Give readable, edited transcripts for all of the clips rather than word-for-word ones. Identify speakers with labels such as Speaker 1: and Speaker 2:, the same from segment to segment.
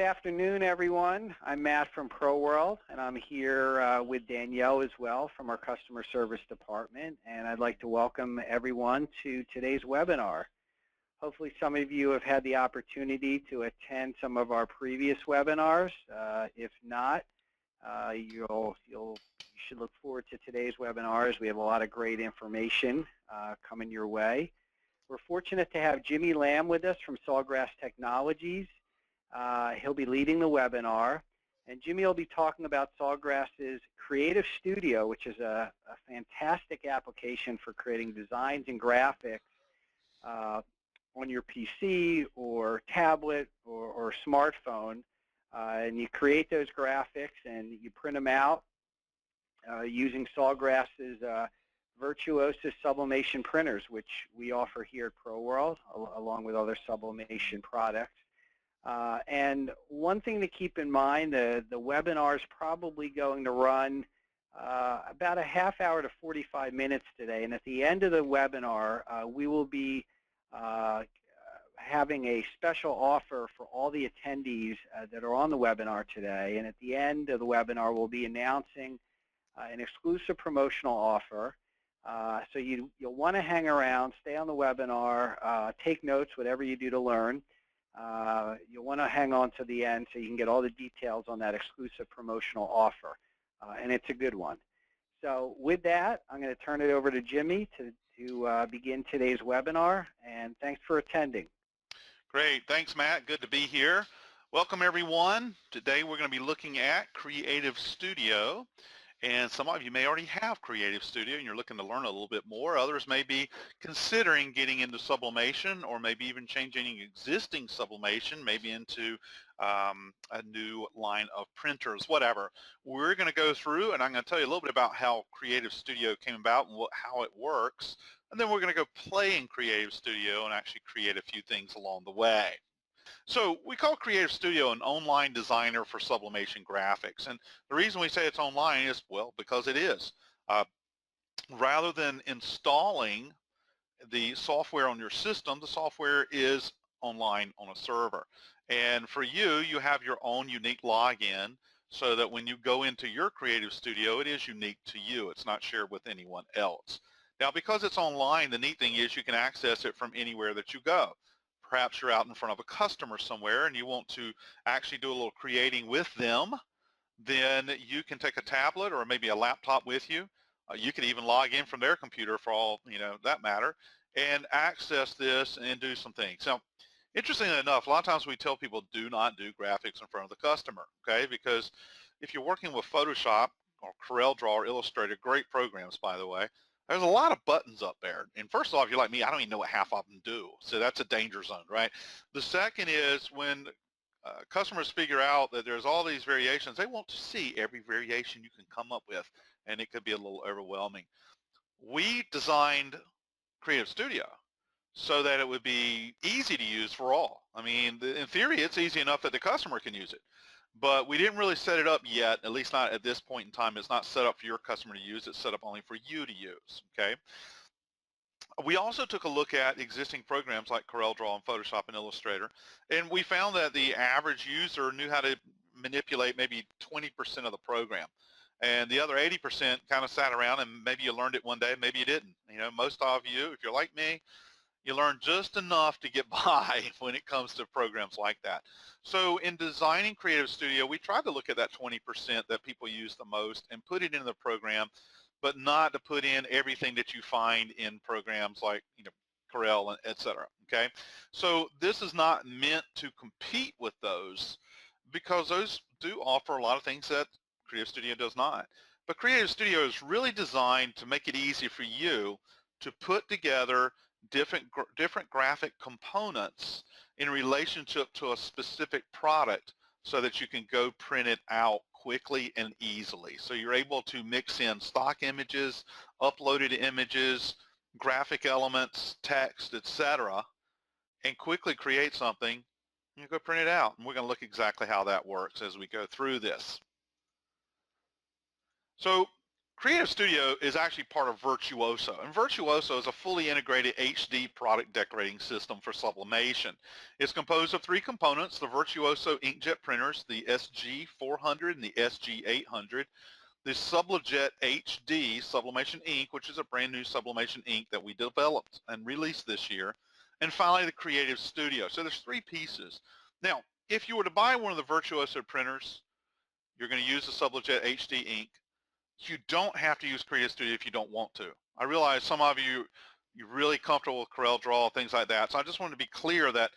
Speaker 1: afternoon, everyone. I'm Matt from ProWorld, and I'm here with Danielle as well from our customer service department, and I'd like to welcome everyone to today's webinar. Hopefully some of you have had the opportunity to attend some of our previous webinars. If not, you should look forward to today's webinars. We have a lot of great information coming your way. We're fortunate to have Jimmy Lamb with us from Sawgrass Technologies. He'll be leading the webinar, and Jimmy will be talking about Sawgrass's Creative Studio, which is a fantastic application for creating designs and graphics on your PC or tablet or smartphone. And you create those graphics and you print them out using Sawgrass's Virtuoso sublimation printers, which we offer here at ProWorld, along with other sublimation products. And one thing to keep in mind, the webinar is probably going to run about a half hour to 45 minutes today. And at the end of the webinar, we will be having a special offer for all the attendees that are on the webinar today. And at the end of the webinar, we'll be announcing an exclusive promotional offer. So you'll want to hang around, stay on the webinar, take notes, whatever you do to learn. You'll want to hang on to the end so you can get all the details on that exclusive promotional offer, and it's a good one. So with that, I'm going to turn it over to Jimmy to begin today's webinar, and thanks for attending.
Speaker 2: Great. Thanks, Matt. Good to be here. Welcome, everyone. Today we're going to be looking at Creative Studio. And some of you may already have Creative Studio and you're looking to learn a little bit more. Others may be considering getting into sublimation, or maybe even changing existing sublimation, maybe into a new line of printers, whatever. We're going to go through and I'm going to tell you a little bit about how Creative Studio came about and how it works. And then we're going to go play in Creative Studio and actually create a few things along the way. So we call Creative Studio an online designer for sublimation graphics. And the reason we say it's online is, well, because it is. Rather than installing the software on your system, the software is online on a server. And for you, you have your own unique login so that when you go into your Creative Studio, it is unique to you. It's not shared with anyone else. Now, because it's online, the neat thing is you can access it from anywhere that you go. Perhaps you're out in front of a customer somewhere and you want to actually do a little creating with them, then you can take a tablet or maybe a laptop with you. You could even log in from their computer for all that matter and access this and do some things. Now, interestingly enough, a lot of times we tell people do not do graphics in front of the customer, okay? Because if you're working with Photoshop or CorelDRAW or Illustrator, great programs by the way, there's a lot of buttons up there. And first off, if you're like me, I don't even know what half of them do. So that's a danger zone, right? The second is when customers figure out that there's all these variations, they want to see every variation you can come up with, and it could be a little overwhelming. We designed Creative Studio so that it would be easy to use for all. I mean, in theory, it's easy enough that the customer can use it. But we didn't really set it up yet, at least not at this point in time. It's not set up for your customer to use. It's set up only for you to use, okay? We also took a look at existing programs like CorelDRAW and Photoshop and Illustrator, and we found that the average user knew how to manipulate maybe 20% of the program. And the other 80% kind of sat around, and maybe you learned it one day, maybe you didn't. Most of you, if you're like me, you learn just enough to get by when it comes to programs like that. So in designing Creative Studio, we tried to look at that 20% that people use the most and put it into the program, but not to put in everything that you find in programs like Corel, etc. Okay, so this is not meant to compete with those, because those do offer a lot of things that Creative Studio does not. But Creative Studio is really designed to make it easy for you to put together different graphic components in relationship to a specific product so that you can go print it out quickly and easily. So you're able to mix in stock images, uploaded images, graphic elements, text, etc., and quickly create something and go print it out. And we're going to look exactly how that works as we go through this. So Creative Studio is actually part of Virtuoso, and Virtuoso is a fully integrated HD product decorating system for sublimation. It's composed of three components: the Virtuoso inkjet printers, the SG400 and the SG800, the Sublimation HD sublimation ink, which is a brand new sublimation ink that we developed and released this year, and finally the Creative Studio. So there's three pieces. Now, if you were to buy one of the Virtuoso printers, you're going to use the Sublimation HD ink. You don't have to use Creative Studio if you don't want to. I realize some of you're really comfortable with CorelDRAW, things like that. So I just wanted to be clear that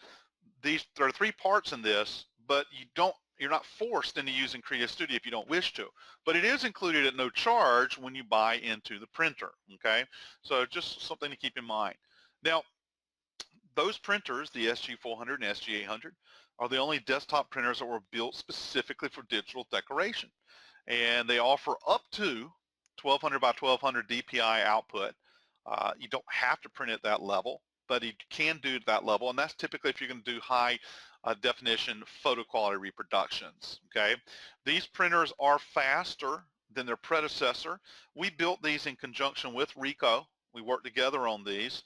Speaker 2: there are three parts in this, but you're not forced into using Creative Studio if you don't wish to. But it is included at no charge when you buy into the printer, okay? So just something to keep in mind. Now, those printers, the SG400 and SG800, are the only desktop printers that were built specifically for digital decoration. And they offer up to 1200 by 1200 DPI output. You don't have to print at that level, but you can do that level, and that's typically if you're going to do high definition photo quality reproductions, okay? These printers are faster than their predecessor. We built these in conjunction with Ricoh. We worked together on these.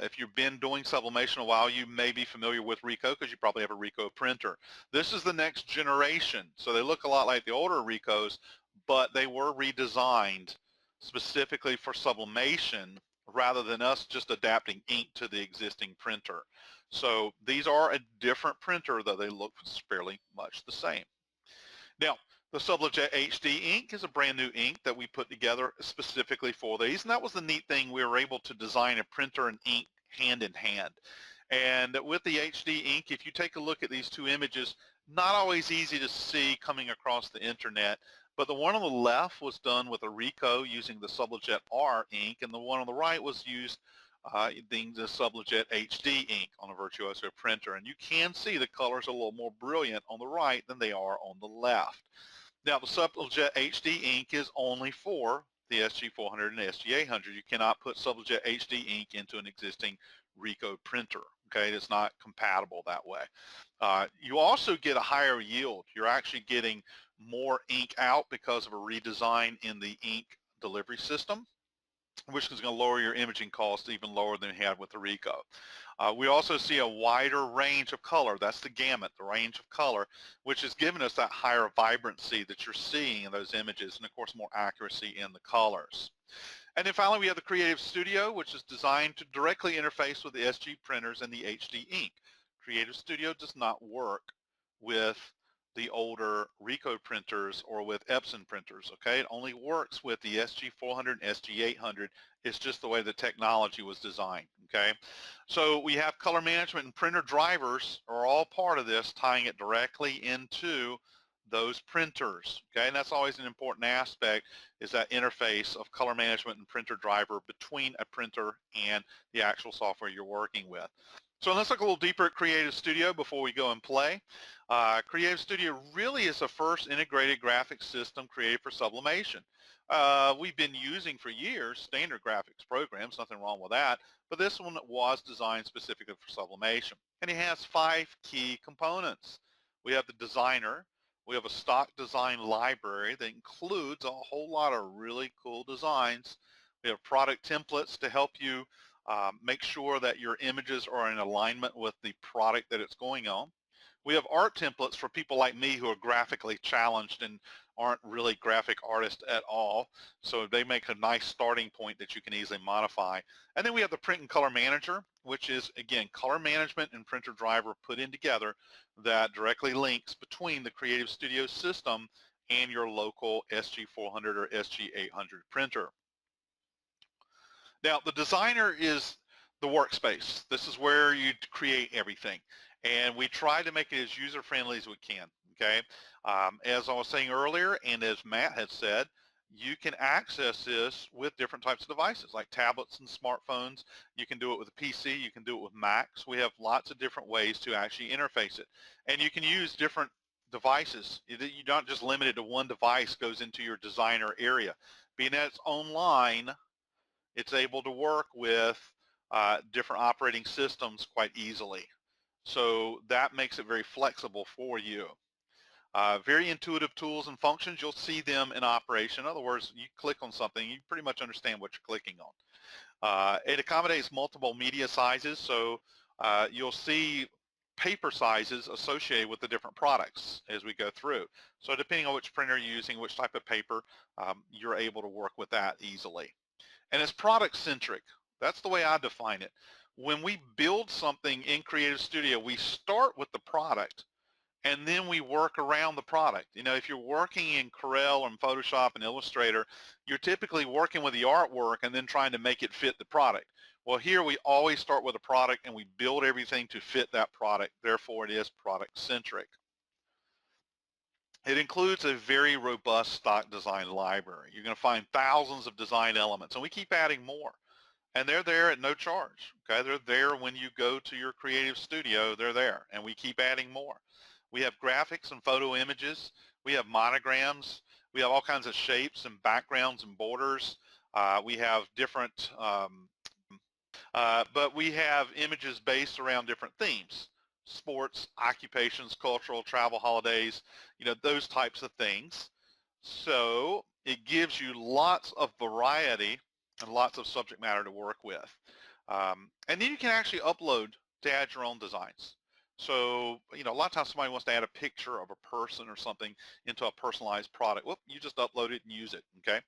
Speaker 2: If you've been doing sublimation a while, you may be familiar with Ricoh because you probably have a Ricoh printer. This is the next generation, so they look a lot like the older Ricohs, but they were redesigned specifically for sublimation rather than us just adapting ink to the existing printer. So these are a different printer, though they look fairly much the same. Now, the Sublimation HD ink is a brand new ink that we put together specifically for these, and that was the neat thing. We were able to design a printer and ink hand in hand. And with the HD ink, if you take a look at these two images, not always easy to see coming across the internet, but the one on the left was done with a Ricoh using the Sublimation R ink, and the one on the right was used the Sublimation HD ink on a Virtuoso printer. And you can see the colors are a little more brilliant on the right than they are on the left. Now, the Sublimation HD ink is only for the SG400 and SG800. You cannot put Sublimation HD ink into an existing Ricoh printer. Okay, it's not compatible that way. You also get a higher yield. You're actually getting more ink out because of a redesign in the ink delivery system, which is going to lower your imaging costs even lower than you had with the Ricoh. We also see a wider range of color. That's the gamut, the range of color, which has given us that higher vibrancy that you're seeing in those images, and of course more accuracy in the colors. And then finally we have the Creative Studio, which is designed to directly interface with the SG printers and the HD ink. Creative Studio does not work with the older Ricoh printers or with Epson printers, okay? It only works with the SG400 and SG800. It's just the way the technology was designed, okay? So we have color management and printer drivers are all part of this, tying it directly into those printers, okay? And that's always an important aspect, is that interface of color management and printer driver between a printer and the actual software you're working with. So let's look a little deeper at Creative Studio before we go and play. Creative Studio really is the first integrated graphics system created for sublimation. We've been using for years standard graphics programs, nothing wrong with that, but this one was designed specifically for sublimation. And it has 5 key components. We have the designer. We have a stock design library that includes a whole lot of really cool designs. We have product templates to help you make sure that your images are in alignment with the product that it's going on. We have art templates for people like me who are graphically challenged and aren't really graphic artists at all. So they make a nice starting point that you can easily modify. And then we have the print and color manager, which is, again, color management and printer driver put in together that directly links between the Creative Studio system and your local SG400 or SG800 printer. Now, the designer is the workspace. This is where you create everything. And we try to make it as user-friendly as we can, okay? As I was saying earlier, and as Matt had said, you can access this with different types of devices, like tablets and smartphones. You can do it with a PC. You can do it with Macs. We have lots of different ways to actually interface it. And you can use different devices. You're not just limited to one device goes into your designer area. Being that it's online, it's able to work with different operating systems quite easily. So that makes it very flexible for you. Very intuitive tools and functions. You'll see them in operation. In other words, you click on something, you pretty much understand what you're clicking on. It accommodates multiple media sizes, so you'll see paper sizes associated with the different products as we go through. So depending on which printer you're using, which type of paper, you're able to work with that easily. And it's product centric. That's the way I define it. When we build something in Creative Studio, we start with the product and then we work around the product. You know, if you're working in Corel and Photoshop and Illustrator, you're typically working with the artwork and then trying to make it fit the product. Well, here we always start with a product and we build everything to fit that product. Therefore, it is product centric. It includes a very robust stock design library. You're going to find thousands of design elements, and we keep adding more. And they're there at no charge. Okay, they're there when you go to your Creative Studio. They're there, and we keep adding more. We have graphics and photo images. We have monograms. We have all kinds of shapes and backgrounds and borders. We have different, but we have images based around different themes: sports, occupations, cultural, travel, holidays. You know, those types of things. So it gives you lots of variety and lots of subject matter to work with. And then you can actually upload to add your own designs. So, you know, a lot of times somebody wants to add a picture of a person or something into a personalized product. Well, you just upload it and use it, okay?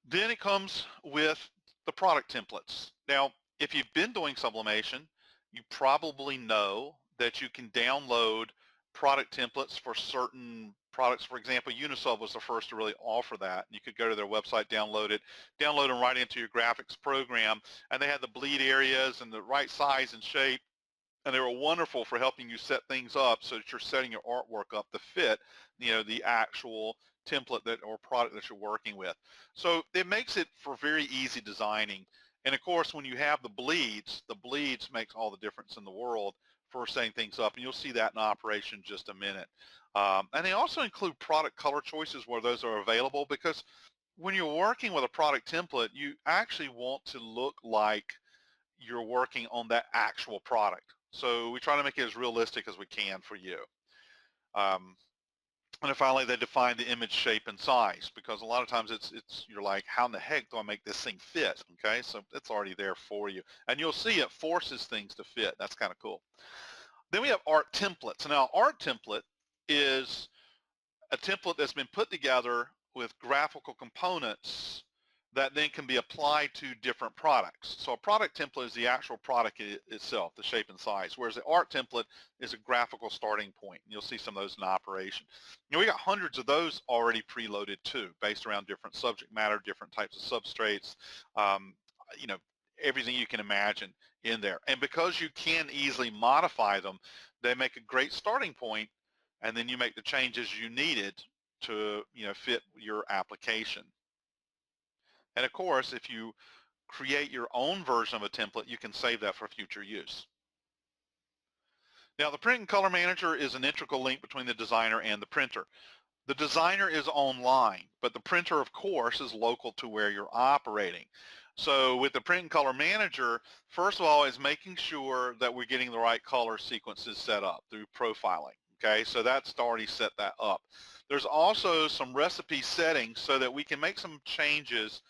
Speaker 2: Then it comes with the product templates. Now, if you've been doing sublimation, you probably know that you can download product templates for certain products. For example, Unisub was the first to really offer that. You could go to their website, download them right into your graphics program, and they had the bleed areas and the right size and shape, and they were wonderful for helping you set things up so that you're setting your artwork up to fit, you know, the actual template that or product that you're working with. So it makes it for very easy designing. And of course, when you have the bleeds makes all the difference in the world for setting things up, and you'll see that in operation in just a minute. And they also include product color choices where those are available, because when you're working with a product template, you actually want to look like you're working on that actual product. So we try to make it as realistic as we can for you. And then finally, they define the image shape and size, because a lot of times you're like, how in the heck do I make this thing fit? Okay, so it's already there for you. And you'll see it forces things to fit. That's kind of cool. Then we have art templates. Now, art template is a template that's been put together with graphical components that then can be applied to different products. So a product template is the actual product itself, the shape and size, whereas the art template is a graphical starting point. You'll see some of those in operation. You know, we got hundreds of those already preloaded too, based around different subject matter, different types of substrates, you know, everything you can imagine in there. And because you can easily modify them, they make a great starting point, and then you make the changes you needed to, you know, fit your application. And of course, if you create your own version of a template, you can save that for future use. Now, the Print and Color Manager is an integral link between the designer and the printer. The designer is online, but the printer, of course, is local to where you're operating. So with the Print and Color Manager, first of all, is making sure that we're getting the right color sequences set up through profiling. Okay, so that's already set that up. There's also some recipe settings so that we can make some changes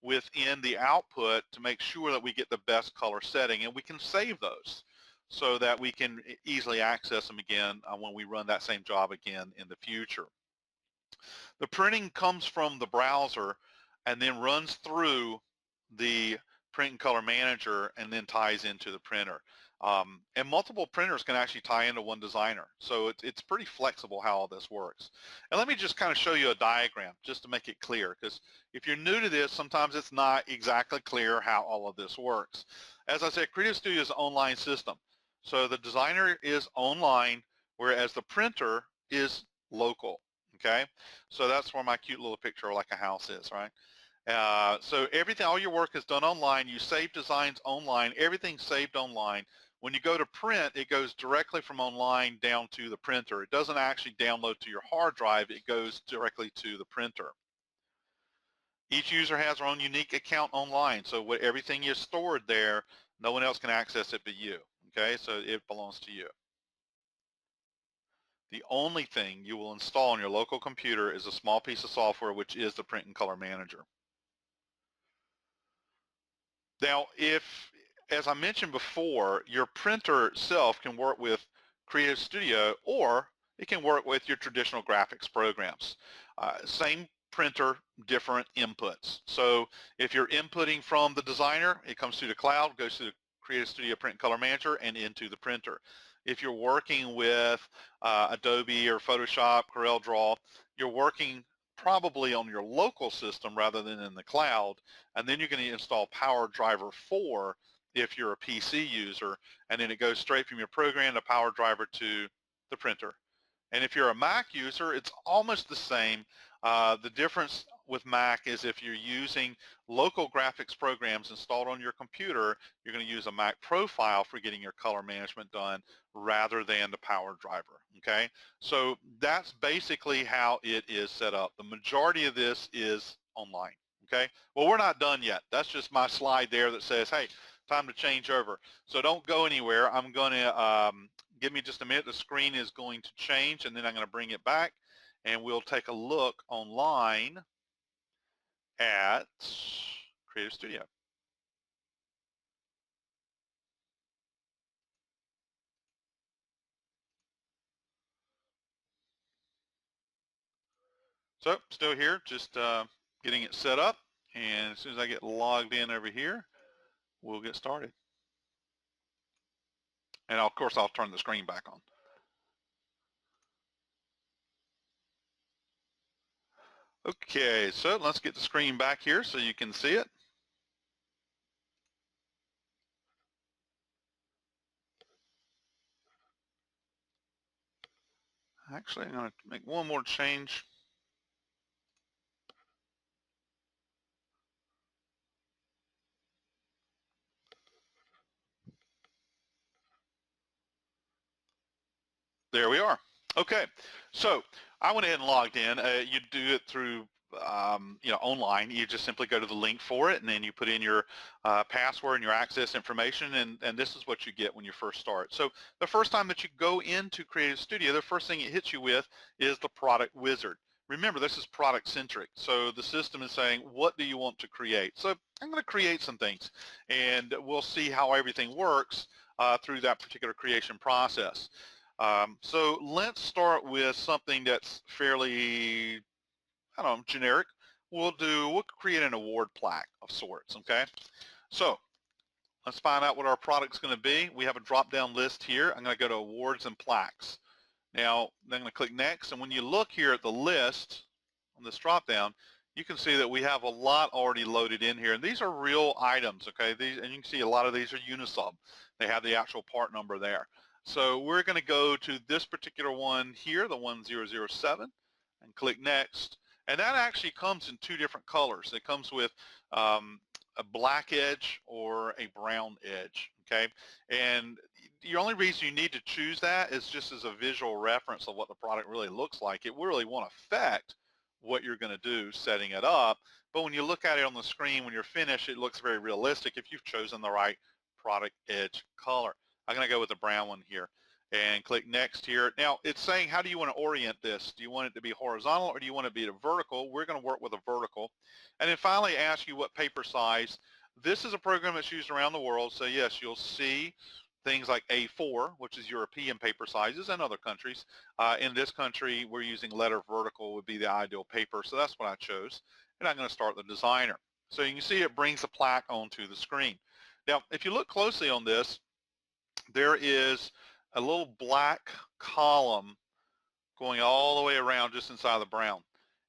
Speaker 2: within the output to make sure that we get the best color setting, and we can save those so that we can easily access them again when we run that same job again in the future. The printing comes from the browser and then runs through the Print and Color Manager and then ties into the printer. And multiple printers can actually tie into one designer. So it's pretty flexible how all this works. And let me just kind of show you a diagram just to make it clear, because if you're new to this, sometimes it's not exactly clear how all of this works. As I said, Creative Studio is an online system. So the designer is online, whereas the printer is local. Okay, so that's where my cute little picture like a house is, right? So everything, all your work is done online. You save designs online. Everything's saved online. When you go to print, it goes directly from online down to the printer. It doesn't actually download to your hard drive. It goes directly to the printer. Each user has their own unique account online, so everything is stored there. No one else can access it but you. Okay, so it belongs to you. The only thing you will install on your local computer is a small piece of software, which is the Print and Color Manager. Now, as I mentioned before, your printer itself can work with Creative Studio, or it can work with your traditional graphics programs. Same printer, different inputs. So if you're inputting from the designer, it comes through the cloud, goes through the Creative Studio Print and Color Manager and into the printer. If you're working with Adobe or Photoshop, CorelDRAW, you're working probably on your local system rather than in the cloud, and then you're going to install PowerDriver 4 if you're a PC user, and then it goes straight from your program to PowerDriver to the printer. And if you're a Mac user, it's almost the same. The difference with Mac is if you're using local graphics programs installed on your computer, you're going to use a Mac profile for getting your color management done rather than the PowerDriver, okay? So that's basically how it is set up. The majority of this is online, okay? Well, we're not done yet. That's just my slide there that says, hey, time to change over. So don't go anywhere. I'm going to give me just a minute. The screen is going to change, and then I'm going to bring it back, and we'll take a look online at Creative Studio. So still here, just getting it set up, and as soon as I get logged in over here, we'll get started. And of course, I'll turn the screen back on. Okay, so let's get the screen back here so you can see it. Actually, I'm going to make one more change. There we are. Okay, so I went ahead and logged in. You do it through, online. You just simply go to the link for it, and then you put in your password and your access information, and this is what you get when you first start. So the first time that you go into Creative Studio, the first thing it hits you with is the product wizard. Remember, this is product centric, so the system is saying, what do you want to create? So I'm going to create some things, and we'll see how everything works through that particular creation process. So let's start with something that's fairly, I don't know, generic. We'll create an award plaque of sorts, okay? So let's find out what our product's going to be. We have a drop-down list here. I'm going to go to awards and plaques. Now, I'm going to click next, and when you look here at the list on this drop-down, you can see that we have a lot already loaded in here, and these are real items, okay? And you can see a lot of these are unisub. They have the actual part number there. So we're going to go to this particular one here, the 1007, and click next. And that actually comes in two different colors. It comes with a black edge or a brown edge, okay? And the only reason you need to choose that is just as a visual reference of what the product really looks like. It really won't affect what you're going to do setting it up, but when you look at it on the screen when you're finished, it looks very realistic if you've chosen the right product edge color. I'm going to go with the brown one here and click next here. Now it's saying, how do you want to orient this? Do you want it to be horizontal or do you want it to be vertical? We're going to work with a vertical. And then finally ask you what paper size. This is a program that's used around the world, so yes, you'll see things like A4, which is European paper sizes, and other countries. In this country, we're using letter vertical would be the ideal paper, so that's what I chose. And I'm going to start the designer. So you can see it brings the plaque onto the screen. Now, if you look closely on this, there is a little black column going all the way around just inside the brown.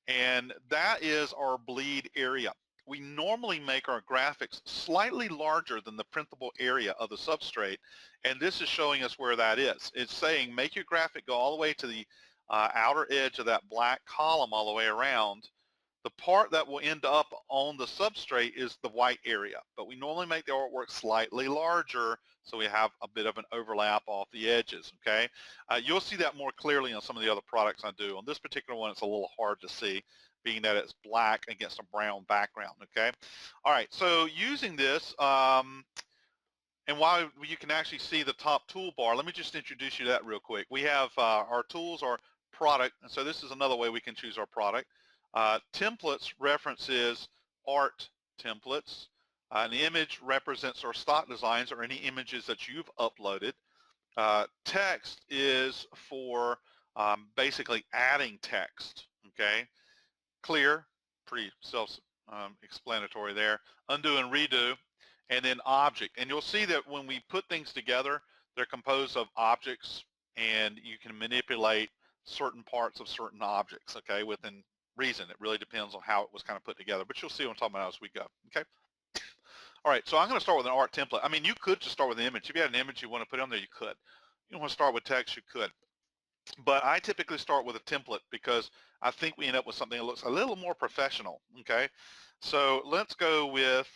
Speaker 2: And that is our bleed area. We normally make our graphics slightly larger than the printable area of the substrate, and this is showing us where that is. It's saying make your graphic go all the way to the outer edge of that black column all the way around. The part that will end up on the substrate is the white area, but we normally make the artwork slightly larger so we have a bit of an overlap off the edges, okay? You'll see that more clearly on some of the other products I do. On this particular one, it's a little hard to see, being that it's black against a brown background, okay? All right, so using this, And while you can actually see the top toolbar, let me just introduce you to that real quick. We have our tools, our product, and so this is another way we can choose our product. Templates references art templates. An image represents our stock designs or any images that you've uploaded. Text is for basically adding text, okay? Clear, pretty self-explanatory there. Undo and redo, and then object. And you'll see that when we put things together, they're composed of objects, and you can manipulate certain parts of certain objects, okay, within reason. It really depends on how it was kind of put together, but you'll see what I'm talking about as we go, okay? All right, so I'm going to start with an art template. I mean, you could just start with an image. If you had an image you want to put on there, you could. You want to start with text, you could. But I typically start with a template because I think we end up with something that looks a little more professional, okay? So let's go with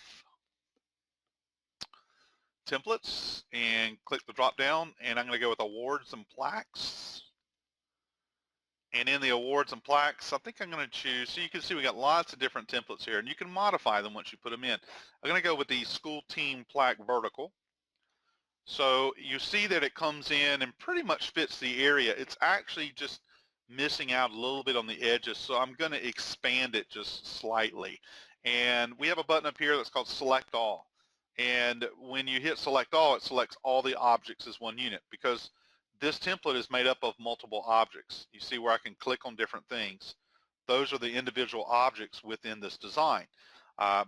Speaker 2: templates and click the drop down, and I'm going to go with awards and plaques. And in the awards and plaques, I think I'm going to choose, so you can see we got lots of different templates here, and you can modify them once you put them in. I'm going to go with the school team plaque vertical. So you see that it comes in and pretty much fits the area. It's actually just missing out a little bit on the edges, so I'm going to expand it just slightly. And we have a button up here that's called Select All. And when you hit Select All, it selects all the objects as one unit because this template is made up of multiple objects. You see where I can click on different things. Those are the individual objects within this design.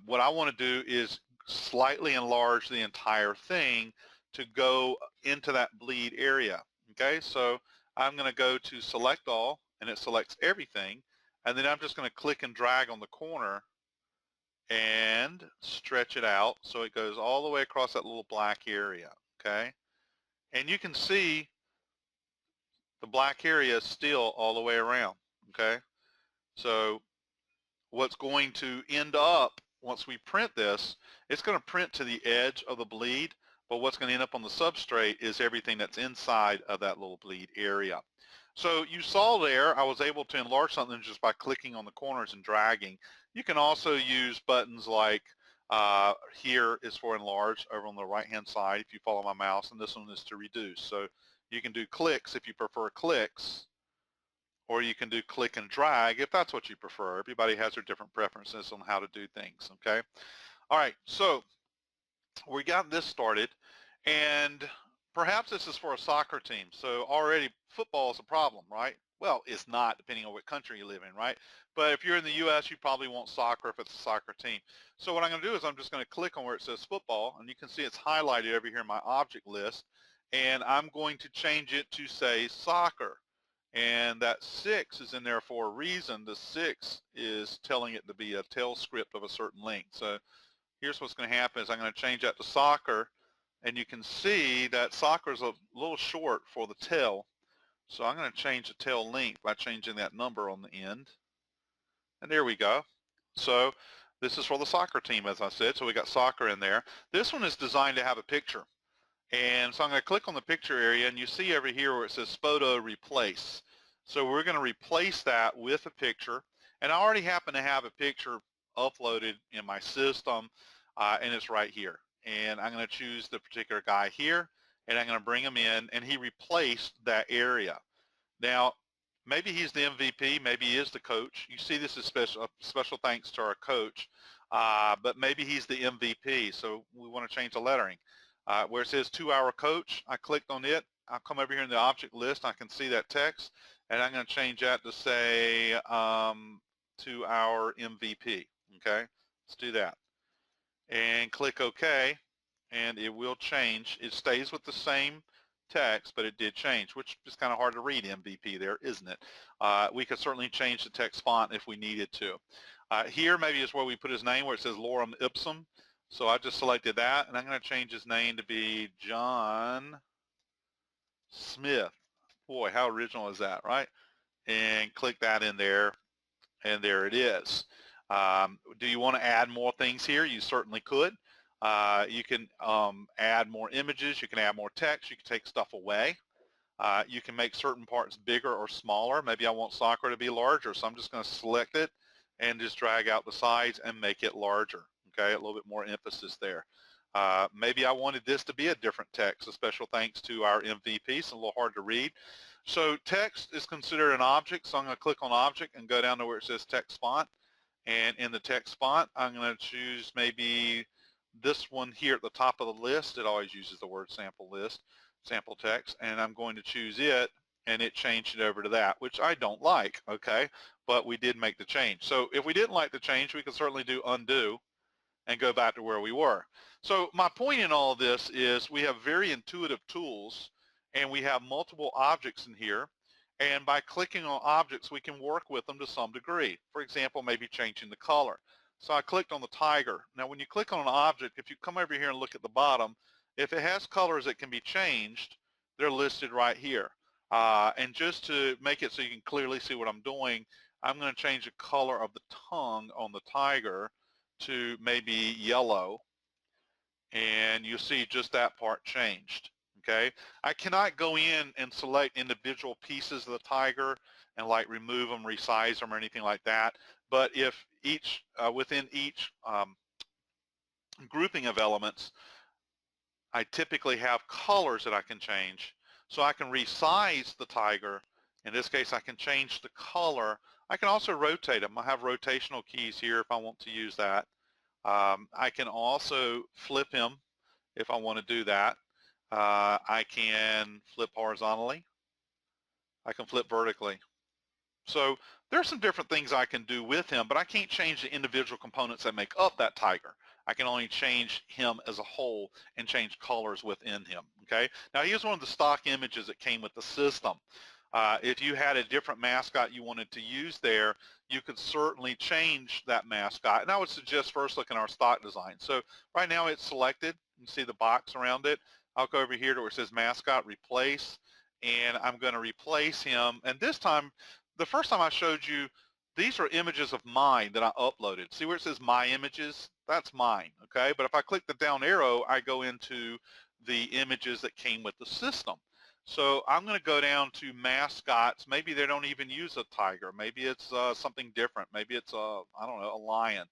Speaker 2: What I want to do is slightly enlarge the entire thing to go into that bleed area. Okay, so I'm going to go to select all, and it selects everything, and then I'm just going to click and drag on the corner and stretch it out so it goes all the way across that little black area. Okay, and you can see the black area is still all the way around. Okay, so what's going to end up once we print this, it's going to print to the edge of the bleed, but what's going to end up on the substrate is everything that's inside of that little bleed area. So you saw there, I was able to enlarge something just by clicking on the corners and dragging. You can also use buttons like here is for enlarge over on the right hand side if you follow my mouse, and this one is to reduce. So you can do clicks if you prefer clicks, or you can do click and drag if that's what you prefer. Everybody has their different preferences on how to do things, okay? All right, so we got this started, and perhaps this is for a soccer team. So already football is a problem, right? Well, it's not, depending on what country you live in, right? But if you're in the U.S., you probably want soccer if it's a soccer team. So what I'm going to do is I'm just going to click on where it says football, and you can see it's highlighted over here in my object list, and I'm going to change it to say soccer. And that 6 is in there for a reason. The 6 is telling it to be a tail script of a certain length. So here's what's going to happen is I'm going to change that to soccer, and you can see that soccer is a little short for the tail. So I'm going to change the tail length by changing that number on the end. And there we go. So this is for the soccer team, as I said. So we got soccer in there. This one is designed to have a picture. And so I'm going to click on the picture area, and you see over here where it says photo replace. So we're going to replace that with a picture. And I already happen to have a picture uploaded in my system, and it's right here. And I'm going to choose the particular guy here, and I'm going to bring him in, and he replaced that area. Now, maybe he's the MVP, maybe he is the coach. You see this is special thanks to our coach, but maybe he's the MVP, so we want to change the lettering. Where it says 2-hour coach, I clicked on it. I'll come over here in the object list. I can see that text, and I'm going to change that to say 2-hour MVP. Okay, let's do that. And click OK, and it will change. It stays with the same text, but it did change, which is kind of hard to read MVP there, isn't it? We could certainly change the text font if we needed to. Here maybe is where we put his name, where it says Lorem Ipsum. So I just selected that, and I'm going to change his name to be John Smith. Boy, how original is that, right? And click that in there, and there it is. Do you want to add more things here? You certainly could. You can add more images. You can add more text. You can take stuff away. You can make certain parts bigger or smaller. Maybe I want soccer to be larger, so I'm just going to select it and just drag out the sides and make it larger. Okay, a little bit more emphasis there. Maybe I wanted this to be a different text, a special thanks to our MVP. It's a little hard to read. So text is considered an object, so I'm going to click on object and go down to where it says text font. And in the text font, I'm going to choose maybe this one here at the top of the list. It always uses the word sample list, sample text, and I'm going to choose it, and it changed it over to that, which I don't like, okay? But we did make the change. So if we didn't like the change, we could certainly do undo and go back to where we were. So my point in all of this is we have very intuitive tools, and we have multiple objects in here, and by clicking on objects we can work with them to some degree. For example, maybe changing the color. So I clicked on the tiger. Now when you click on an object, if you come over here and look at the bottom, if it has colors that can be changed, they're listed right here. And just to make it so you can clearly see what I'm doing, I'm going to change the color of the tongue on the tiger to maybe yellow, and you see just that part changed. Okay, I cannot go in and select individual pieces of the tiger and like remove them, resize them, or anything like that. But if each within each grouping of elements, I typically have colors that I can change. So I can resize the tiger. In this case, I can change the color. I can also rotate them. I have rotational keys here if I want to use that. I can also flip him if I want to do that. I can flip horizontally. I can flip vertically. So there's some different things I can do with him, but I can't change the individual components that make up that tiger. I can only change him as a whole and change colors within him, okay? Now here's one of the stock images that came with the system. If you had a different mascot you wanted to use there, you could certainly change that mascot. And I would suggest first looking at our stock design. So right now it's selected. You can see the box around it. I'll go over here to where it says mascot, replace, and I'm going to replace him. And this time, the first time I showed you, these are images of mine that I uploaded. See where it says my images? That's mine, okay? But if I click the down arrow, I go into the images that came with the system. So I'm going to go down to mascots. Maybe they don't even use a tiger. Maybe it's something different. Maybe it's I don't know, a lion.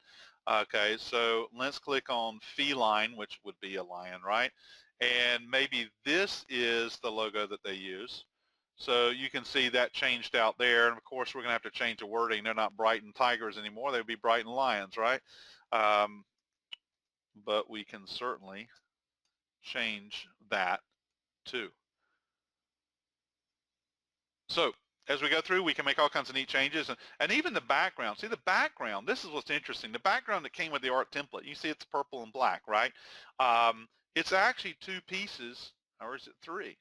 Speaker 2: Okay, so let's click on feline, which would be a lion, right? And maybe this is the logo that they use. So you can see that changed out there. And of course, we're going to have to change the wording. They're not Brighton Tigers anymore. They'd be Brighton Lions, right? But we can certainly change that too. So as we go through, we can make all kinds of neat changes. And even the background. See the background, this is what's interesting. The background that came with the art template, you see it's purple and black, right? It's actually two pieces, or is it three?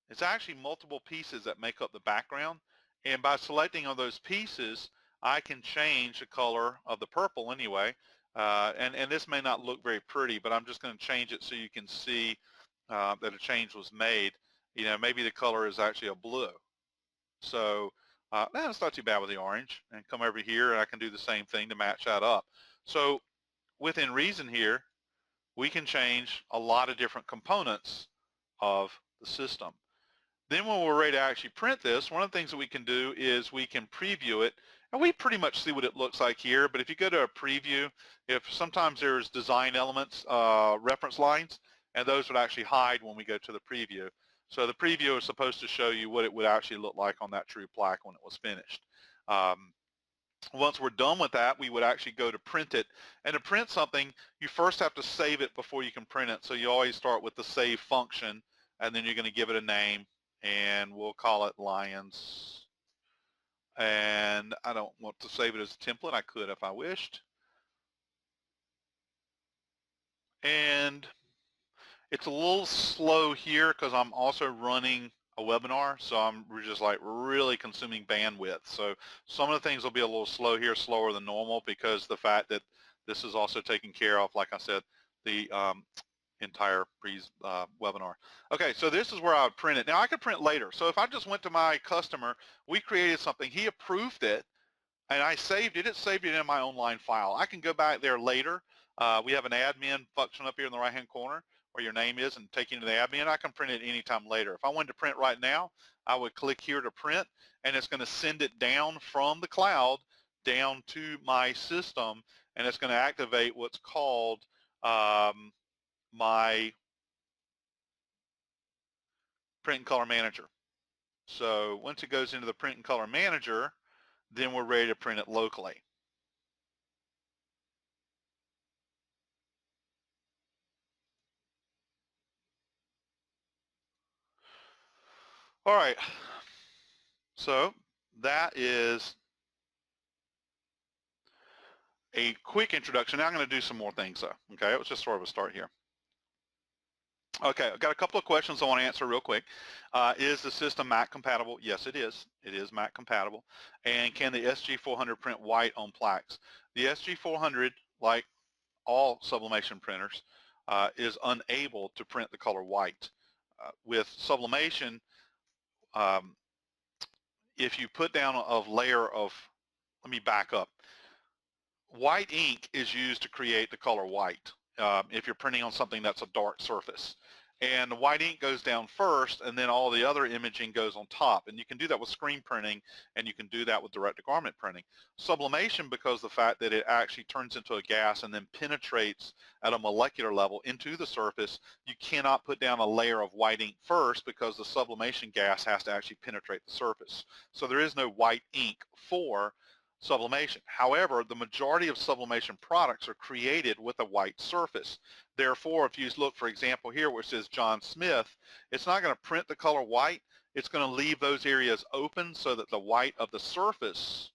Speaker 2: It's actually multiple pieces that make up the background. And by selecting on those pieces, I can change the color of the purple anyway. And this may not look very pretty, but I'm just going to change it so you can see that a change was made. You know, maybe the color is actually a blue. So it's not too bad with the orange. And come over here and I can do the same thing to match that up. So within reason here, we can change a lot of different components of the system. Then when we're ready to actually print this, one of the things that we can do is we can preview it. And we pretty much see what it looks like here, but if you go to a preview, if sometimes there's design elements, reference lines, and those would actually hide when we go to the preview. So the preview is supposed to show you what it would actually look like on that true plaque when it was finished. Once we're done with that, we would actually go to print it. And to print something, you first have to save it before you can print it. So you always start with the save function, and then you're going to give it a name, and we'll call it Lions. And I don't want to save it as a template. I could if I wished. And it's a little slow here because I'm also running a webinar, so I'm just like really consuming bandwidth. So some of the things will be a little slow here, slower than normal, because the fact that this is also taking care of, like I said, the entire webinar. Okay, so this is where I would print it. Now I could print later. So if I just went to my customer, we created something, he approved it, and I saved it. It saved it in my online file. I can go back there later. We have an admin function up here in the right-hand corner where your name is and take you to the admin. I can print it anytime later. If I wanted to print right now, I would click here to print, and it's going to send it down from the cloud down to my system, and it's going to activate what's called my print and color manager. So once it goes into the print and color manager, then we're ready to print it locally. All right, so that is a quick introduction. Now I'm going to do some more things though. Okay, it was just sort of a start here. Okay, I've got a couple of questions I want to answer real quick. Is the system Mac compatible? Yes, it is. It is Mac compatible. And can the SG400 print white on plaques? The SG400, like all sublimation printers, is unable to print the color white. With sublimation, um, if you put down a layer of, let me back up. White ink is used to create the color white if you're printing on something that's a dark surface. And the white ink goes down first, and then all the other imaging goes on top. And you can do that with screen printing, and you can do that with direct-to-garment printing. Sublimation, because of the fact that it actually turns into a gas and then penetrates at a molecular level into the surface, you cannot put down a layer of white ink first because the sublimation gas has to actually penetrate the surface. So there is no white ink for sublimation. However, the majority of sublimation products are created with a white surface. Therefore, if you look, for example, here where it says John Smith, it's not going to print the color white. It's going to leave those areas open so that the white of the surface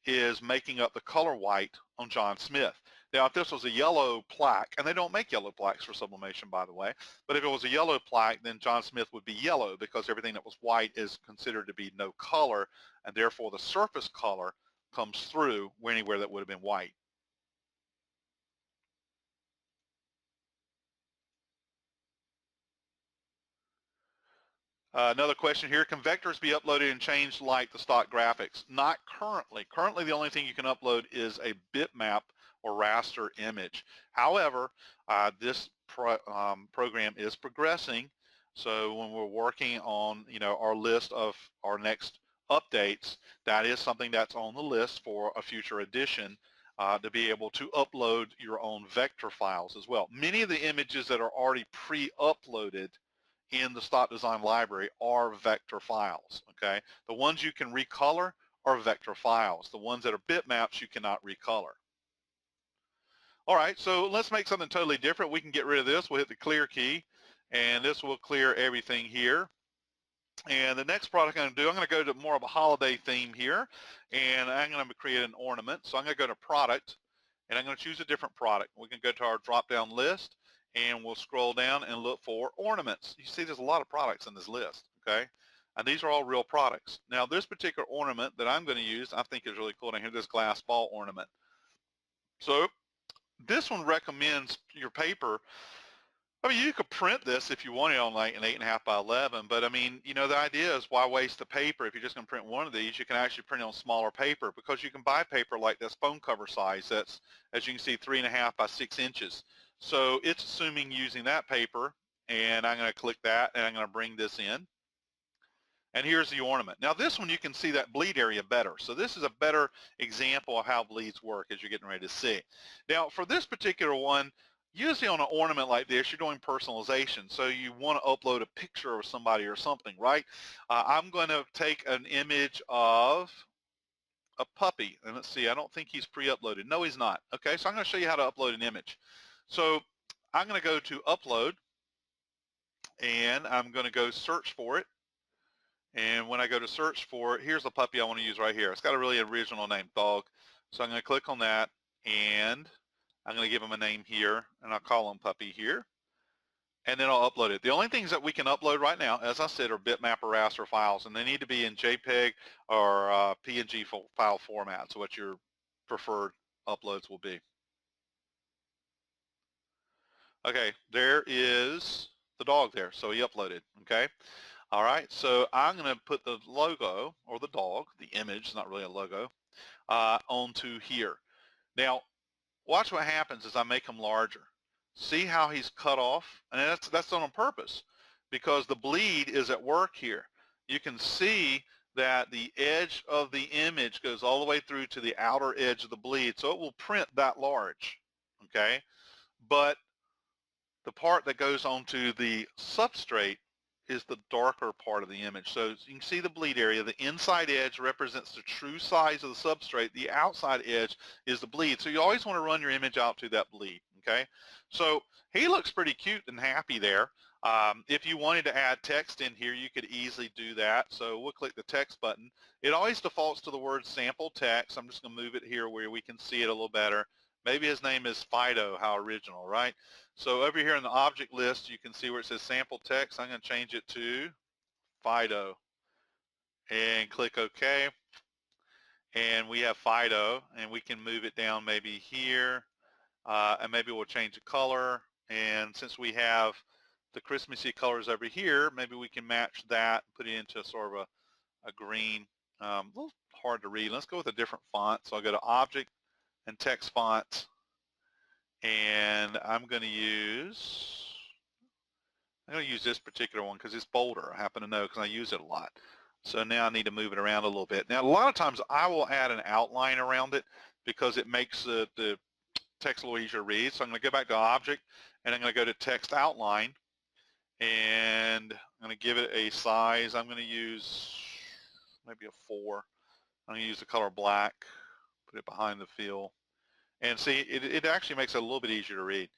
Speaker 2: is making up the color white on John Smith. Now, if this was a yellow plaque, and they don't make yellow plaques for sublimation, by the way, but if it was a yellow plaque, then John Smith would be yellow because everything that was white is considered to be no color, and therefore the surface color comes through anywhere that would have been white. Another question here, can vectors be uploaded and changed like the stock graphics? Not currently. Currently, the only thing you can upload is a bitmap or raster image. However, this program is progressing. So when we're working on, our list of our next updates, that is something that's on the list for a future edition to be able to upload your own vector files as well. Many of the images that are already pre-uploaded in the stock design library are vector files, okay? The ones you can recolor are vector files. The ones that are bitmaps you cannot recolor. All right, so let's make something totally different. We can get rid of this. We'll hit the clear key, and this will clear everything here. And the next product I'm going to do, I'm going to go to more of a holiday theme here, and I'm going to create an ornament. So I'm going to go to product, and I'm going to choose a different product. We can go to our drop-down list, and we'll scroll down and look for ornaments. You see there's a lot of products in this list, okay? And these are all real products. Now this particular ornament that I'm going to use, I think is really cool. And here, this glass ball ornament. So this one recommends your paper. I mean, you could print this if you wanted on like an 8.5 by 11, but I mean, the idea is why waste the paper? If you're just going to print one of these, you can actually print it on smaller paper because you can buy paper like this phone cover size that's, as you can see, 3.5 by 6 inches. So it's assuming using that paper, and I'm going to click that, and I'm going to bring this in. And here's the ornament. Now this one, you can see that bleed area better. So this is a better example of how bleeds work as you're getting ready to see. Now for this particular one, usually on an ornament like this, you're doing personalization. So you want to upload a picture of somebody or something, right? I'm going to take an image of a puppy. And let's see, I don't think he's pre-uploaded. No, he's not. Okay, so I'm going to show you how to upload an image. So I'm going to go to upload, and I'm going to go search for it. And when I go to search for it, here's the puppy I want to use right here. It's got a really original name, Dog. So I'm going to click on that, and I'm going to give him a name here, and I'll call him Puppy here. And then I'll upload it. The only things that we can upload right now, as I said, are bitmap or raster files, and they need to be in JPEG or PNG file format, so what your preferred uploads will be. Okay, there is the dog there, so he uploaded, okay? All right, so I'm going to put the logo, or the dog, the image, not really a logo, onto here. Now, watch what happens as I make him larger. See how he's cut off? And that's done on purpose because the bleed is at work here. You can see that the edge of the image goes all the way through to the outer edge of the bleed, so it will print that large, okay? But The part that goes onto the substrate is the darker part of the image. So you can see the bleed area. The inside edge represents the true size of the substrate. The outside edge is the bleed. So you always want to run your image out to that bleed, okay? So he looks pretty cute and happy there. If you wanted to add text in here, you could easily do that. So we'll click the text button. It always defaults to the word sample text. I'm just going to move it here where we can see it a little better. Maybe his name is Fido, how original, right? So over here in the object list, you can see where it says sample text. I'm going to change it to Fido and click OK. And we have Fido, and we can move it down maybe here, and maybe we'll change the color. And since we have the Christmassy colors over here, maybe we can match that, put it into sort of a green. A little hard to read. Let's go with a different font. So I'll go to Object and Text Fonts, and I'm going to use this particular one because it's bolder. I happen to know because I use it a lot. So now I need to move it around a little bit. Now a lot of times I will add an outline around it because it makes the text a little easier to read. So I'm going to go back to Object, and I'm going to go to Text Outline, and I'm going to give it a size. I'm going to use maybe a 4. I'm going to use the color black, put it behind the fill. And see, it actually makes it a little bit easier to read.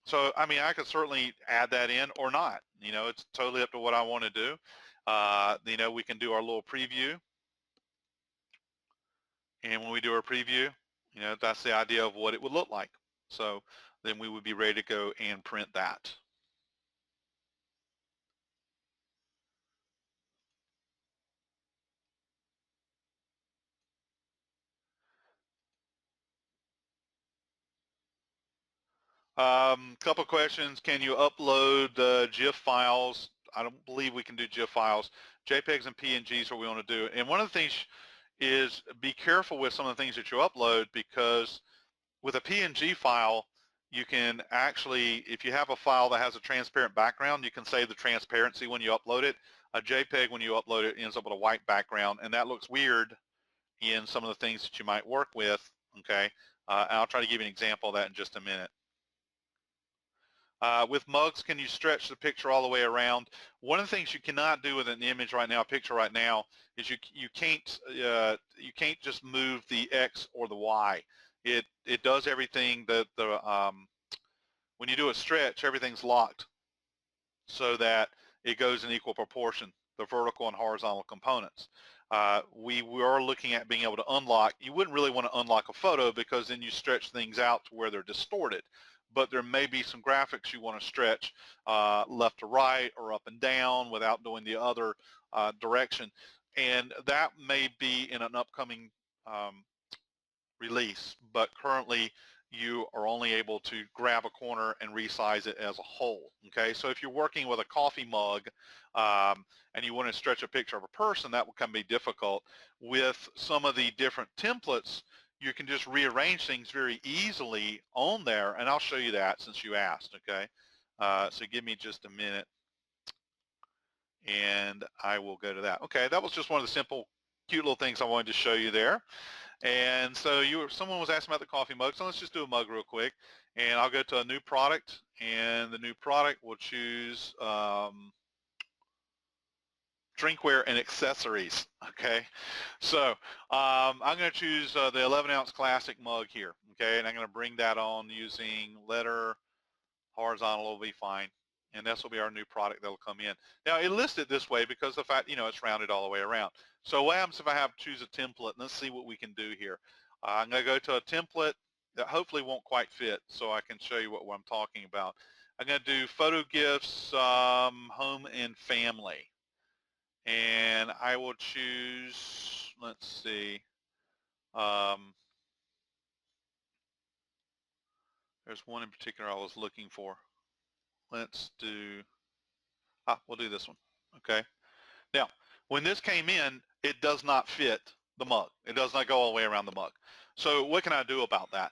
Speaker 2: So, I mean, I could certainly add that in or not. You know, it's totally up to what I want to do. You know, we can do our little preview. And when we do our preview, you know, that's the idea of what it would look like. So then we would be ready to go and print that. Couple questions. Can you upload GIF files? I don't believe we can do GIF files. JPEGs and PNGs are what we want to do. And one of the things is be careful with some of the things that you upload, because with a PNG file, you can actually, if you have a file that has a transparent background, you can save the transparency when you upload it. A JPEG, when you upload it, ends up with a white background, and that looks weird in some of the things that you might work with, okay? And I'll try to give you an example of that in just a minute. With mugs, can you stretch the picture all the way around? One of the things you cannot do with an image right now, a picture right now, is you can't just move the X or the Y. It does everything that when you do a stretch, everything's locked so that it goes in equal proportion, the vertical and horizontal components. We are looking at being able to unlock. You wouldn't really want to unlock a photo because then you stretch things out to where they're distorted. But there may be some graphics you want to stretch left to right or up and down without doing the other direction. And that may be in an upcoming release, but currently you are only able to grab a corner and resize it as a whole, okay? So if you're working with a coffee mug and you want to stretch a picture of a person, that can be difficult. With some of the different templates, you can just rearrange things very easily on there, and I'll show you that since you asked, okay? So give me just a minute, and I will go to that. Okay, that was just one of the simple, cute little things I wanted to show you there. And so someone was asking about the coffee mug, so let's just do a mug real quick. And I'll go to a new product, and the new product will choose drinkware and accessories, okay? So I'm going to choose the 11-ounce classic mug here, okay? And I'm going to bring that on using letter, horizontal will be fine. And this will be our new product that will come in. Now, it listed this way because the fact, you know, it's rounded all the way around. So what happens if I have to choose a template? Let's see what we can do here. I'm going to go to a template that hopefully won't quite fit, so I can show you what I'm talking about. I'm going to do photo gifts, home and family. And I will choose, let's see, there's one in particular I was looking for. Let's do, we'll do this one, okay? Now, when this came in, it does not fit the mug. It does not go all the way around the mug. So what can I do about that?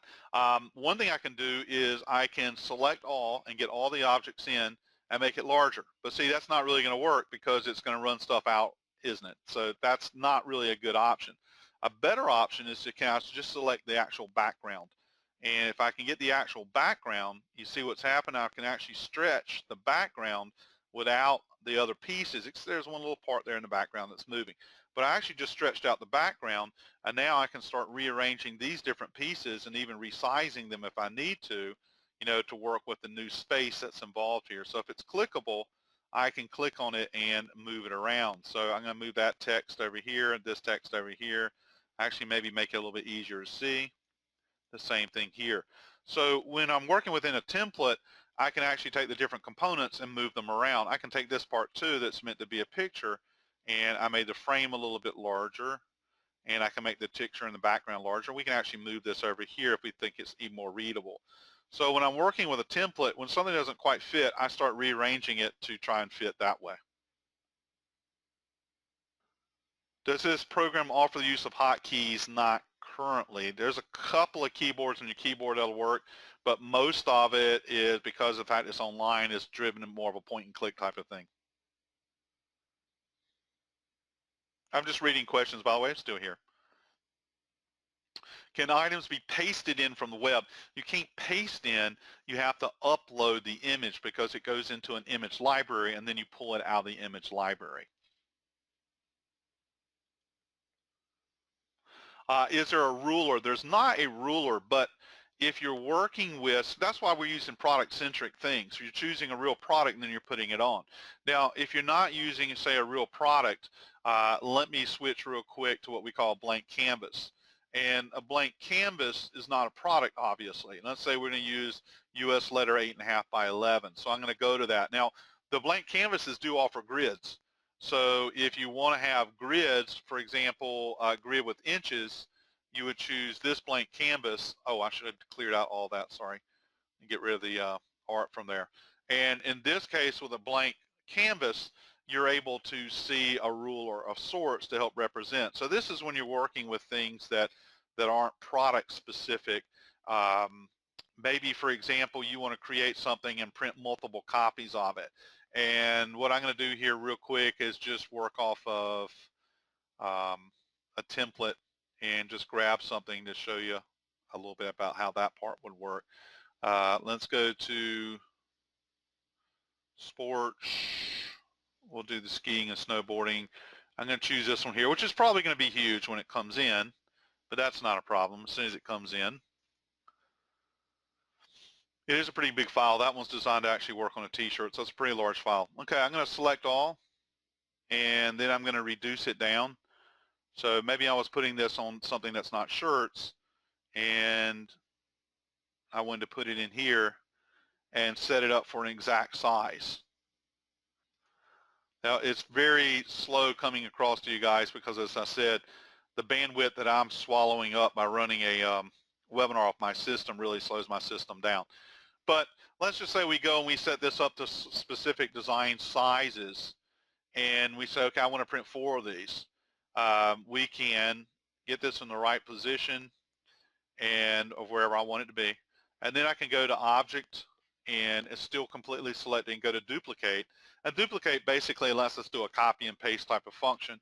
Speaker 2: One thing I can do is I can select all and get all the objects in and make it larger. But see, that's not really going to work because it's going to run stuff out, isn't it? So that's not really a good option. A better option is to just select the actual background. And if I can get the actual background, you see what's happened. I can actually stretch the background without the other pieces. There's one little part there in the background that's moving. But I actually just stretched out the background, and now I can start rearranging these different pieces and even resizing them if I need to, to work with the new space that's involved here. So if it's clickable, I can click on it and move it around. So I'm going to move that text over here and this text over here. Actually, maybe make it a little bit easier to see. The same thing here. So when I'm working within a template, I can actually take the different components and move them around. I can take this part too that's meant to be a picture, and I made the frame a little bit larger, and I can make the picture in the background larger. We can actually move this over here if we think it's even more readable. So when I'm working with a template, when something doesn't quite fit, I start rearranging it to try and fit that way. Does this program offer the use of hotkeys? Not currently. There's a couple of keyboards on your keyboard that'll work, but most of it is, because of the fact it's online, is driven in more of a point and click type of thing. I'm just reading questions, by the way. I'm still here. Can items be pasted in from the web? You can't paste in. You have to upload the image because it goes into an image library, and then you pull it out of the image library. Is there a ruler? There's not a ruler, but if you're working with, that's why we're using product-centric things. So you're choosing a real product and then you're putting it on. Now, if you're not using, say, a real product, let me switch real quick to what we call a blank canvas. And a blank canvas is not a product, obviously. Let's say we're going to use US letter 8.5 by 11. So I'm going to go to that. Now, the blank canvases do offer grids. So if you want to have grids, for example, grid with inches, you would choose this blank canvas. Oh, I should have cleared out all that, sorry, and get rid of the art from there. And in this case, with a blank canvas, you're able to see a ruler of sorts to help represent. So this is when you're working with things that aren't product specific. Maybe, for example, you want to create something and print multiple copies of it. And what I'm going to do here real quick is just work off of a template and just grab something to show you a little bit about how that part would work. Let's go to sports. We'll do the skiing and snowboarding. I'm going to choose this one here, which is probably going to be huge when it comes in, but that's not a problem as soon as it comes in. It is a pretty big file. That one's designed to actually work on a t-shirt, so it's a pretty large file. Okay, I'm going to select all, and then I'm going to reduce it down. So maybe I was putting this on something that's not shirts, and I wanted to put it in here and set it up for an exact size. Now, it's very slow coming across to you guys because, as I said, the bandwidth that I'm swallowing up by running a webinar off my system really slows my system down. But let's just say we go and we set this up to specific design sizes, and we say, okay, I want to print 4 of these. We can get this in the right position and of wherever I want it to be. And then I can go to Object, and it's still completely selected, and go to Duplicate. And Duplicate basically lets us do a copy and paste type of function.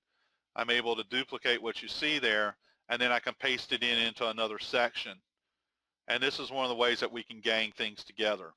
Speaker 2: I'm able to duplicate what you see there, and then I can paste it in into another section. And this is one of the ways that we can gang things together.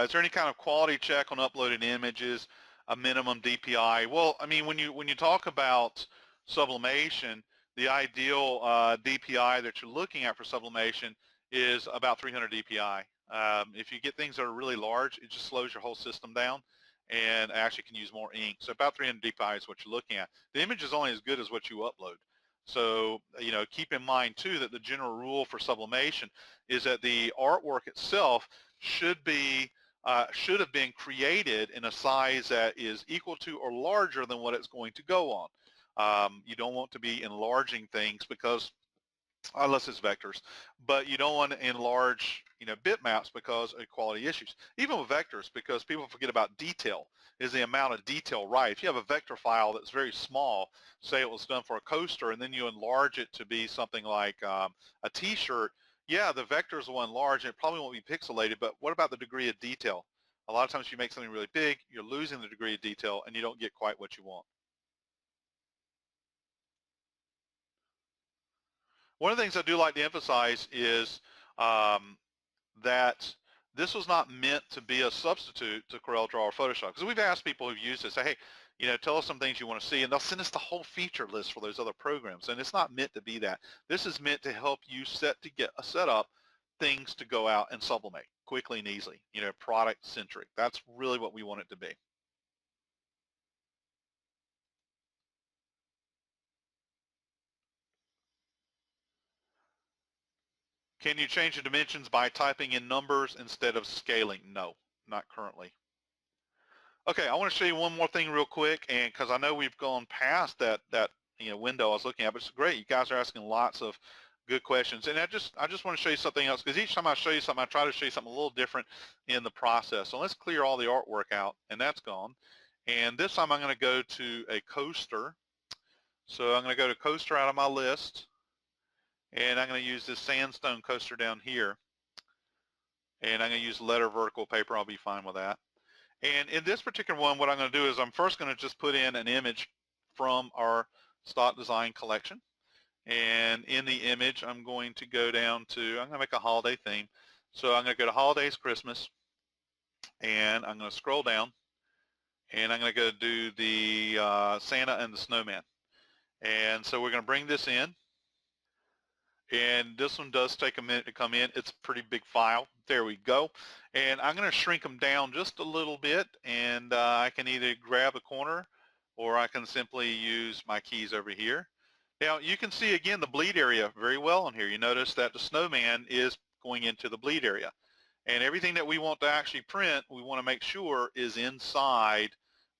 Speaker 2: Is there any kind of quality check on uploaded images, a minimum DPI? Well, I mean, when you talk about sublimation, the ideal DPI that you're looking at for sublimation is about 300 DPI. If you get things that are really large, it just slows your whole system down and actually can use more ink. So about 300 DPI is what you're looking at. The image is only as good as what you upload. So, keep in mind too that the general rule for sublimation is that the artwork itself should have been created in a size that is equal to or larger than what it's going to go on. You don't want to be enlarging things because unless it's vectors. But you don't want to enlarge, bitmaps because of quality issues. Even with vectors, because people forget about detail, is the amount of detail right. If you have a vector file that's very small, say it was done for a coaster, and then you enlarge it to be something like a t-shirt, yeah, the vectors will enlarge and it probably won't be pixelated, but what about the degree of detail? A lot of times you make something really big, you're losing the degree of detail and you don't get quite what you want. One of the things I do like to emphasize is um, that this was not meant to be a substitute to CorelDRAW or Photoshop. Because we've asked people who've used it, say, hey, tell us some things you want to see, and they'll send us the whole feature list for those other programs. And it's not meant to be that. This is meant to help you set up things to go out and sublimate quickly and easily, product centric. That's really what we want it to be. Can you change the dimensions by typing in numbers instead of scaling? No, not currently. Okay, I want to show you one more thing real quick, and because I know we've gone past that window I was looking at, but it's great. You guys are asking lots of good questions, and I just want to show you something else, because each time I show you something, I try to show you something a little different in the process. So let's clear all the artwork out, and that's gone. And this time I'm going to go to a coaster. So I'm going to go to coaster out of my list, and I'm going to use this sandstone coaster down here, and I'm going to use letter vertical paper. I'll be fine with that. And in this particular one, what I'm going to do is I'm first going to just put in an image from our stock design collection. And in the image, I'm going to go down to, I'm going to make a holiday theme. So I'm going to go to Holidays Christmas, and I'm going to scroll down, and I'm going to go do the Santa and the Snowman. And so we're going to bring this in. And this one does take a minute to come in. It's a pretty big file. There we go. And I'm going to shrink them down just a little bit, and I can either grab a corner or I can simply use my keys over here. Now you can see again the bleed area very well on here. You notice that the snowman is going into the bleed area. And everything that we want to actually print, we want to make sure is inside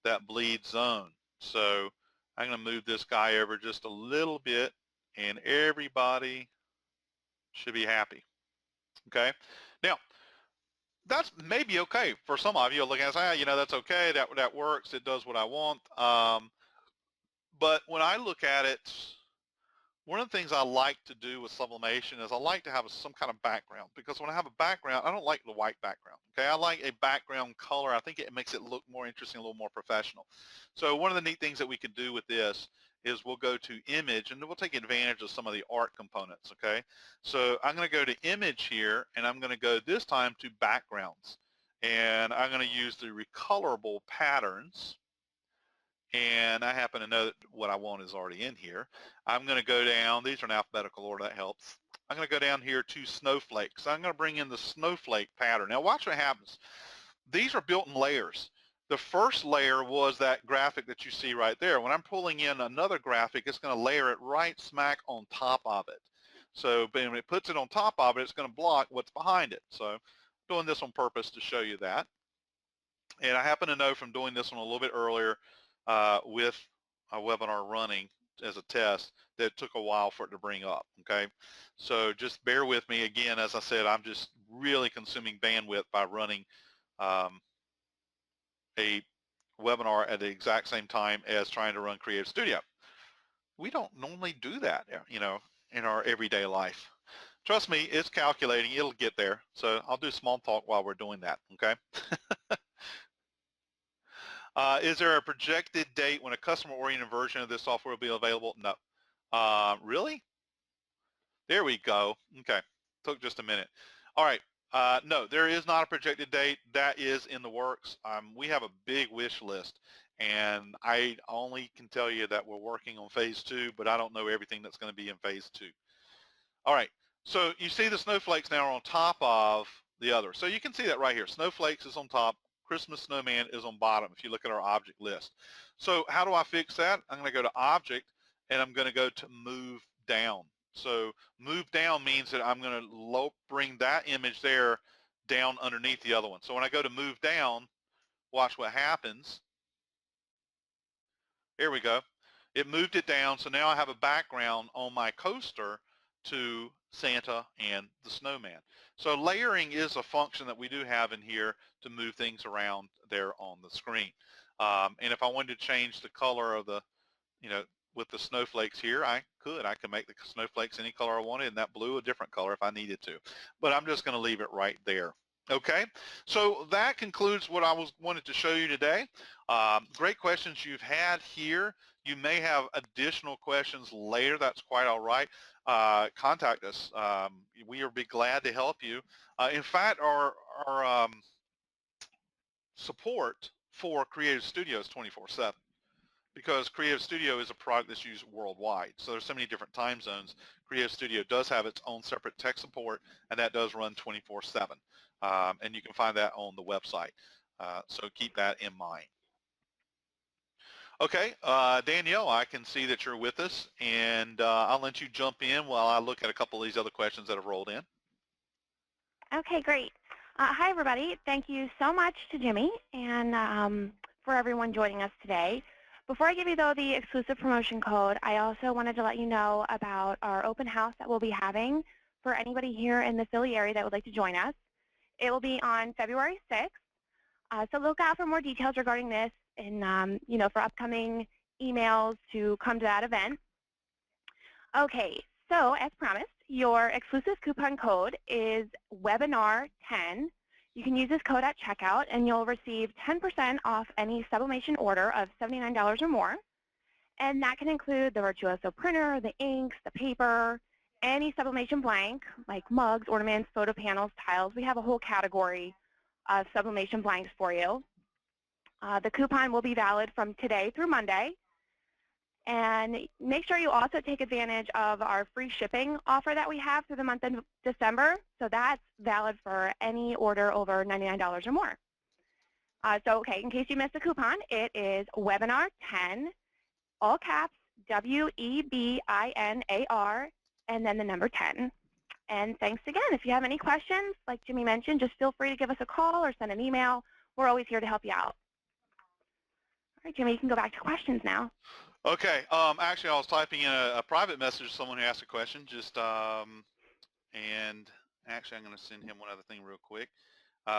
Speaker 2: that bleed zone. So I'm going to move this guy over just a little bit, and everybody should be happy. Okay. Now, that's maybe okay for some of you. Looking at say, that's okay. That works. It does what I want. But when I look at it, one of the things I like to do with sublimation is I like to have some kind of background, because when I have a background, I don't like the white background. Okay, I like a background color. I think it makes it look more interesting, a little more professional. So one of the neat things that we can do with this is we'll go to image, and we'll take advantage of some of the art components. Okay, so I'm going to go to image here, and I'm going to go this time to backgrounds, and I'm going to use the recolorable patterns. And I happen to know that what I want is already in here. I'm going to go down, these are in alphabetical order, that helps. I'm going to go down here to snowflakes. I'm going to bring in the snowflake pattern. Now watch what happens. These are built in layers. The first layer was that graphic that you see right there. When I'm pulling in another graphic, it's going to layer it right smack on top of it. So when it puts it on top of it, it's going to block what's behind it. So I'm doing this on purpose to show you that. And I happen to know from doing this one a little bit earlier with a webinar running as a test that it took a while for it to bring up, okay? So just bear with me. Again, as I said, I'm just really consuming bandwidth by running a webinar at the exact same time as trying to run Creative Studio. We don't normally do that, in our everyday life. Trust me, it's calculating. It'll get there. So I'll do small talk while we're doing that, okay? Is there a projected date when a customer-oriented version of this software will be available? No. Really? There we go. Okay. Took just a minute. All right. No, there is not a projected date. That is in the works. We have a big wish list, and I only can tell you that we're working on phase 2, but I don't know everything that's going to be in phase 2. All right. So you see the snowflakes now are on top of the other. So you can see that right here. Snowflakes is on top. Christmas snowman is on bottom if you look at our object list. So how do I fix that? I'm going to go to object, and I'm going to go to move down. So move down means that I'm going to bring that image there down underneath the other one. So when I go to move down, watch what happens. Here we go. It moved it down, so now I have a background on my coaster to Santa and the snowman. So layering is a function that we do have in here to move things around there on the screen. And if I wanted to change the color of the, you know, with the snowflakes here, I could make the snowflakes any color I wanted, and that blue a different color if I needed to. But I'm just going to leave it right there. Okay, so that concludes what I wanted to show you today. Great questions you've had here. You may have additional questions later. That's quite all right. Contact us. We will be glad to help you. In fact, our support for Creative Studio is 24/7. Because Creative Studio is a product that's used worldwide. So there's so many different time zones. Creative Studio does have its own separate tech support, and that does run 24/7. And you can find that on the website. So keep that in mind. Okay, Danielle, I can see that you're with us, and I'll let you jump in while I look at a couple of these other questions that have rolled in.
Speaker 3: Okay, great. Hi, everybody. Thank you so much to Jimmy and for everyone joining us today. Before I give you, though, the exclusive promotion code, I also wanted to let you know about our open house that we'll be having for anybody here in the Philly area that would like to join us. It will be on February 6th. So look out for more details regarding this and, you know, for upcoming emails to come to that event. Okay, so as promised, your exclusive coupon code is webinar10. You can use this code at checkout, and you'll receive 10% off any sublimation order of $79 or more. And that can include the Virtuoso printer, the inks, the paper, any sublimation blank, like mugs, ornaments, photo panels, tiles. We have a whole category of sublimation blanks for you. The coupon will be valid from today through Monday. And make sure you also take advantage of our free shipping offer that we have through the month of December. So that's valid for any order over $99 or more. Okay, in case you missed the coupon, it is webinar10, all caps, WEBINAR, and then the number 10. And thanks again. If you have any questions, like Jimmy mentioned, just feel free to give us a call or send an email. We're always here to help you out. All right, Jimmy, you can go back to questions now.
Speaker 2: Okay, actually I was typing in a private message to someone who asked a question, and actually I'm going to send him one other thing real quick.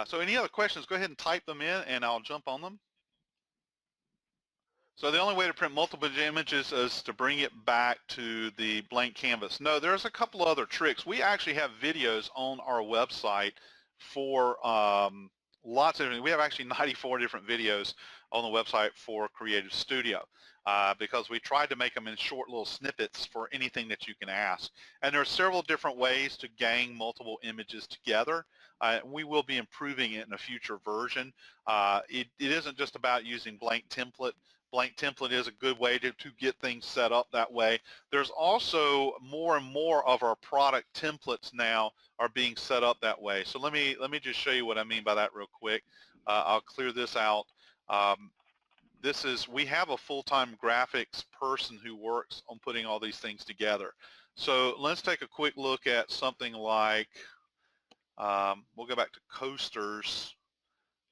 Speaker 2: So any other questions, go ahead and type them in and I'll jump on them. So the only way to print multiple images is to bring it back to the blank canvas. No, there's a couple other tricks. We actually have videos on our website for lots of, we have actually 94 different videos on the website for Creative Studio because we tried to make them in short little snippets for anything that you can ask. And there are several different ways to gang multiple images together. We will be improving it in a future version. It isn't just about using blank template. Blank template is a good way to get things set up that way. There's also more and more of our product templates now are being set up that way. So let me just show you what I mean by that real quick. I'll clear this out. We have a full-time graphics person who works on putting all these things together. So let's take a quick look at something like, we'll go back to coasters,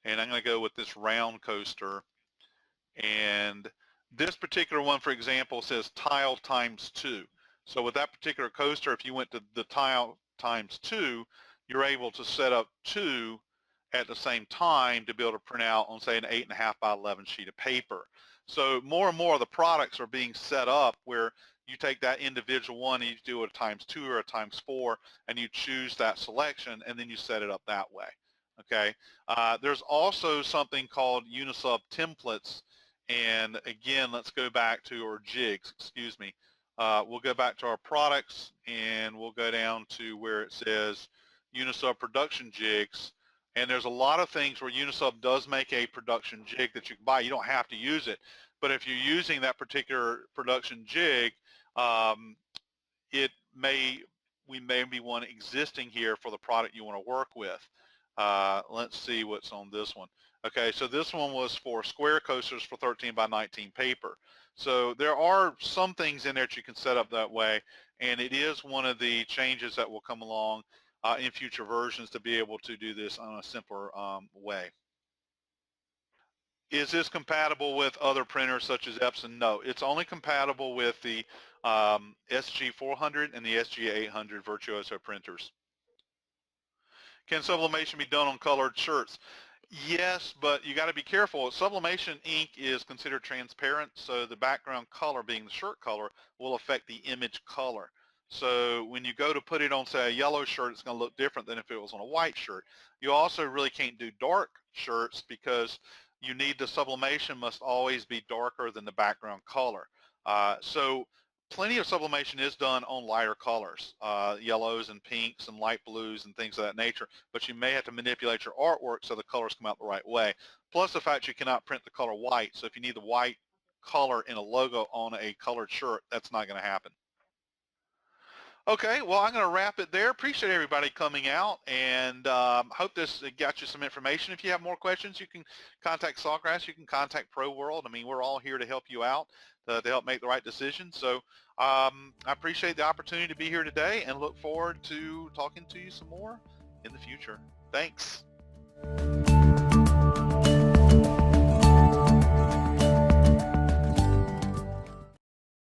Speaker 2: and I'm going to go with this round coaster. And this particular one, for example, says tile times 2. So with that particular coaster, if you went to the tile times 2, you're able to set up 2 at the same time to be able to print out on, say, an 8.5 by 11 sheet of paper. So more and more of the products are being set up where you take that individual one and you do it a times 2 or a times 4, and you choose that selection, and then you set it up that way. Okay. There's also something called Unisub templates. And again, let's go back to our jigs, excuse me. We'll go back to our products and we'll go down to where it says Unisub production jigs. And there's a lot of things where Unisub does make a production jig that you can buy. You don't have to use it. But if you're using that particular production jig, we may be one existing here for the product you want to work with. Let's see what's on this one. Okay, so this one was for square coasters for 13 by 19 paper. So there are some things in there that you can set up that way, and it is one of the changes that will come along in future versions to be able to do this on a simpler way. Is this compatible with other printers such as Epson? No, it's only compatible with the SG400 and the SG800 Virtuoso printers. Can sublimation be done on colored shirts? Yes, but you got to be careful. Sublimation ink is considered transparent, so the background color, being the shirt color, will affect the image color. So when you go to put it on, say, a yellow shirt, it's going to look different than if it was on a white shirt. You also really can't do dark shirts because you need the sublimation must always be darker than the background color. So plenty of sublimation is done on lighter colors, yellows and pinks and light blues and things of that nature, but you may have to manipulate your artwork so the colors come out the right way. Plus the fact you cannot print the color white, so if you need the white color in a logo on a colored shirt, that's not going to happen. Okay, well, I'm going to wrap it there. Appreciate everybody coming out, and hope this got you some information. If you have more questions, you can contact Sawgrass. You can contact Pro World. I mean, we're all here to help you out, to help make the right decision. So I appreciate the opportunity to be here today and look forward to talking to you some more in the future. Thanks.